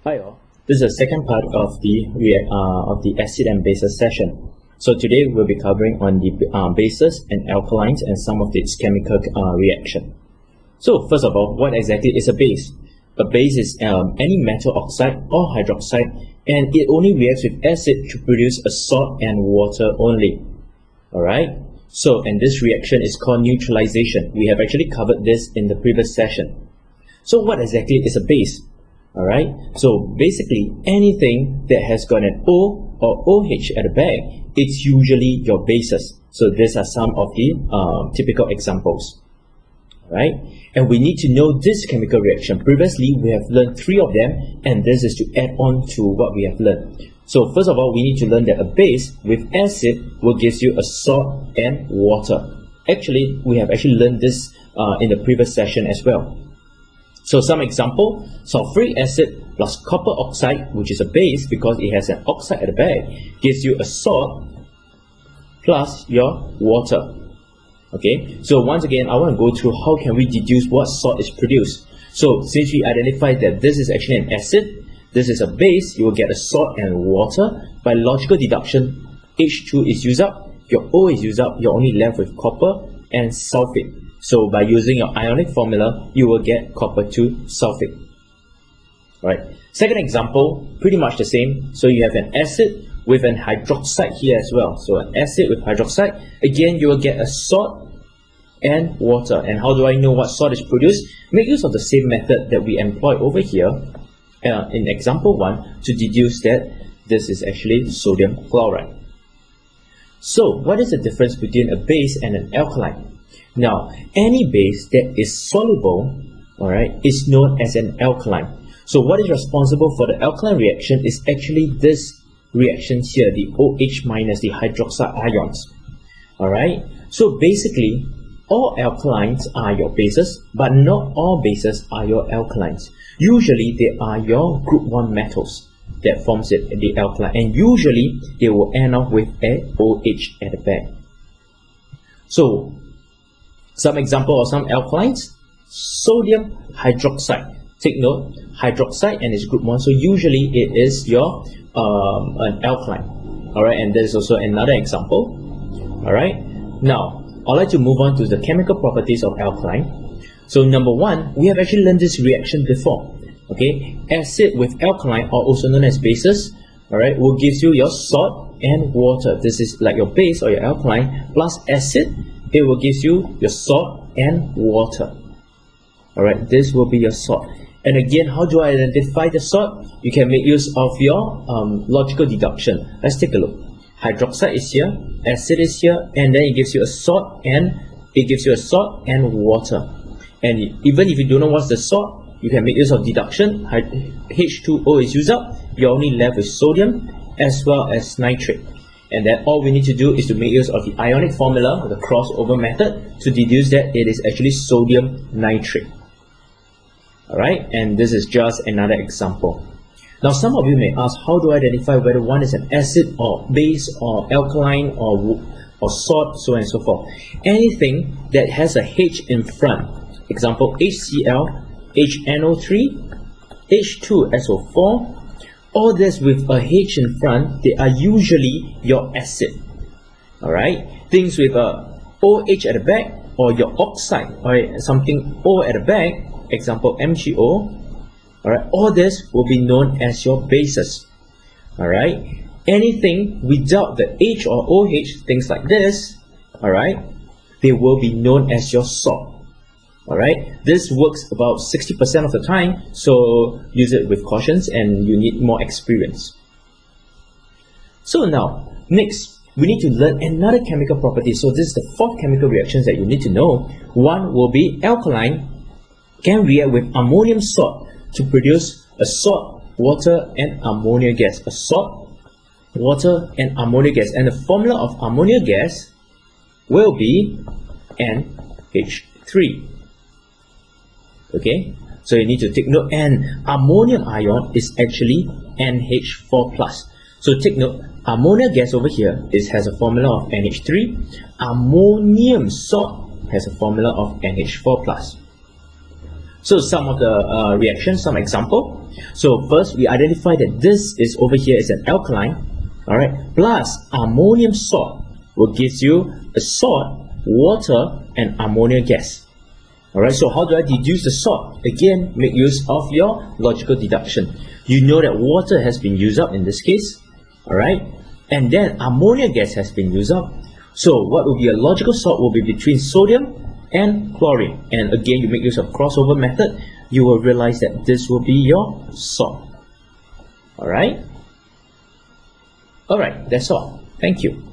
Hi all. This is the second part of the acid and bases session. So today we'll be covering on the bases and alkalines and some of its chemical reaction. So first of all, what exactly is a base? A base is any metal oxide or hydroxide, and it only reacts with acid to produce a salt and water only. Alright? So, and this reaction is called neutralization. We have actually covered this in the previous session. So what exactly is a base? Alright, so basically anything that has got an O or OH at the back, it's usually your bases. So these are some of the typical examples. Alright, and we need to know this chemical reaction. Previously we have learned 3 of them, and this is to add on to what we have learned. So first of all, we need to learn that a base with acid will give you a salt and water. Actually, we have actually learned this in the previous session as well. So some example, sulfuric acid plus copper oxide, which is a base because it has an oxide at the back, gives you a salt plus your water. Okay, so once again, I want to go through how can we deduce what salt is produced. So since we identified that this is actually an acid, this is a base, you will get a salt and water. By logical deduction, H2 is used up, your O is used up, you're only left with copper and sulfate. So by using your ionic formula, you will get copper 2 sulfate. Right. Second example, pretty much the same. So you have an acid with an hydroxide here as well. So an acid with hydroxide, again you will get a salt and water. And how do I know what salt is produced? Make use of the same method that we employ over here in example 1 to deduce that this is actually sodium chloride. So what is the difference between a base and an alkaline? Now, any base that is soluble, alright, is known as an alkaline. So what is responsible for the alkaline reaction is actually this reaction here, the OH minus, the hydroxide ions. Alright, so basically, all alkalines are your bases, but not all bases are your alkalines. Usually, they are your group 1 metals that forms it, the alkaline, and usually they will end up with a OH at the back. So, some example of some alkalines, sodium hydroxide. Take note, hydroxide and its group 1, so usually it is your an alkaline. Alright, and there's also another example. Alright, now I'd like to move on to the chemical properties of alkaline. So number 1, we have actually learned this reaction before. Okay, acid with alkaline, or also known as bases, alright, will give you your salt and water. This is like your base or your alkaline plus acid. It will give you your salt and water. Alright, this will be your salt. And again, how do I identify the salt? You can make use of your logical deduction. Let's take a look. Hydroxide is here, acid is here, and then it gives you a salt and water. And even if you don't know what's the salt, you can make use of deduction. H2O is used up, you're only left with sodium as well as nitrate. And then all we need to do is to make use of the ionic formula, the crossover method, to deduce that it is actually sodium nitrate. Alright, and this is just another example. Now some of you may ask, how do I identify whether one is an acid or base or alkaline or salt, so on and so forth? Anything that has a H in front, example HCl, HNO3, H2SO4, all this with a H in front, they are usually your acid. Alright, things with a OH at the back, or your oxide, or something O at the back, example MgO, alright, all this will be known as your bases. Alright, anything without the H or OH, things like this, alright, they will be known as your salt. Alright, this works about 60% of the time, so use it with cautions and you need more experience. So now, next, we need to learn another chemical property. So this is the 4th chemical reactions that you need to know. One will be alkaline can react with ammonium salt to produce a salt, water and ammonia gas. A salt, water and ammonia gas. And the formula of ammonia gas will be NH3. Okay, so you need to take note, and ammonium ion is actually NH4+. So take note, ammonia gas over here has a formula of NH3, ammonium salt has a formula of NH4+. So some of the reactions, some example. So first we identify that this is over here is an alkaline, alright, plus ammonium salt will give you a salt, water and ammonia gas. Alright, so how do I deduce the salt? Again, make use of your logical deduction. You know that water has been used up in this case, alright, and then ammonia gas has been used up. So what will be a logical salt will be between sodium and chlorine. And again, you make use of crossover method, you will realize that this will be your salt. Alright, that's all. Thank you.